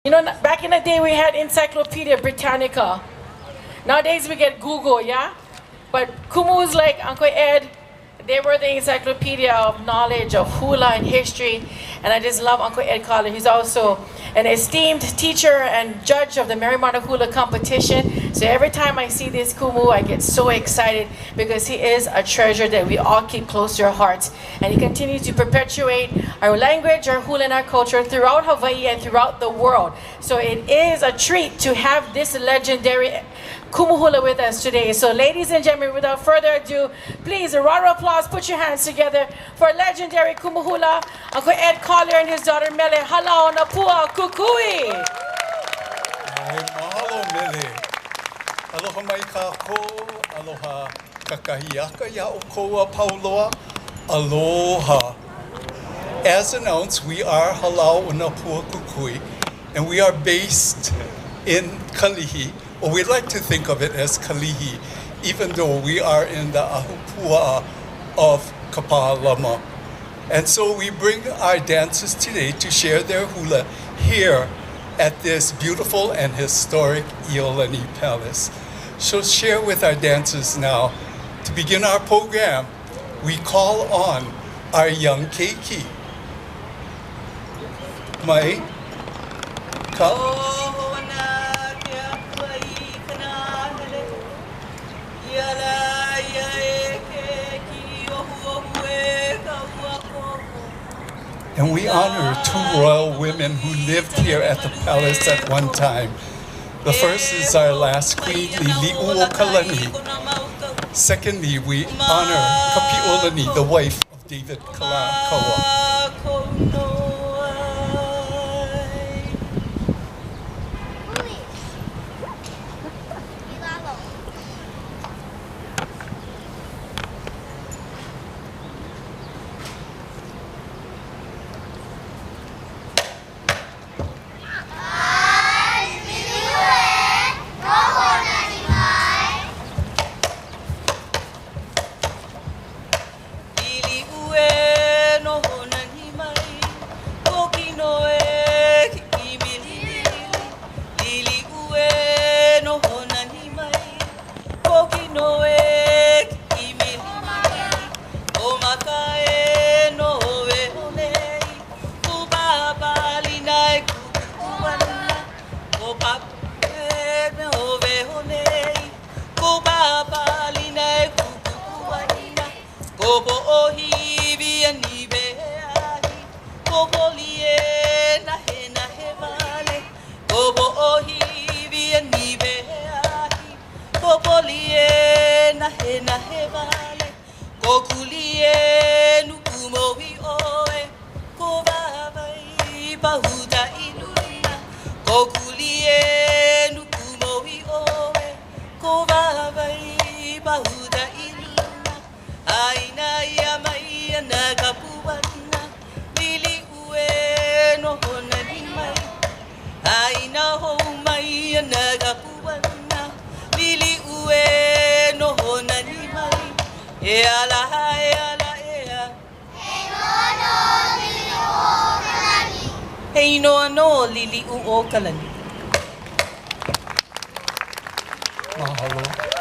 You know, back in the day we had Encyclopedia Britannica. Nowadays we get Google, yeah? But Kumu's like Uncle Ed, they were the encyclopedia of knowledge of hula and history. And I just love Uncle Ed Collier. He's also an esteemed teacher and judge of the Merrimack Hula competition. So every time I see this Kumu, I get so excited because he is a treasure that we all keep close to our hearts. And he continues to perpetuate our language, our hula, and our culture throughout Hawaii and throughout the world. So it is a treat to have this legendary Kumu Hula with us today. So ladies and gentlemen, without further ado, please, a round of applause, put your hands together for legendary Kumu Hula, Uncle Ed Collier and his daughter Mele. Hālau na pua Kukui. Mahalo Mele. Aloha mai kako, aloha kakahiaka ya o koa pauloa. Aloha. As announced, we are Hālau na pua Kukui, and we are based in Kalihi. Or we like to think of it as Kalihi, even though we are in the Ahupua of Kapalama. And so we bring our dancers today to share their hula here at this beautiful and historic ʻIolani Palace. So share with our dancers now. To begin our program, we call on our young keiki. Mai ka. And we honor two royal women who lived here at the palace at one time. The first is our last Queen Liliʻuokalani. Secondly, we honor ʻIolani, the wife of David Kalakaua. Liliʻuokalani. Mahalo.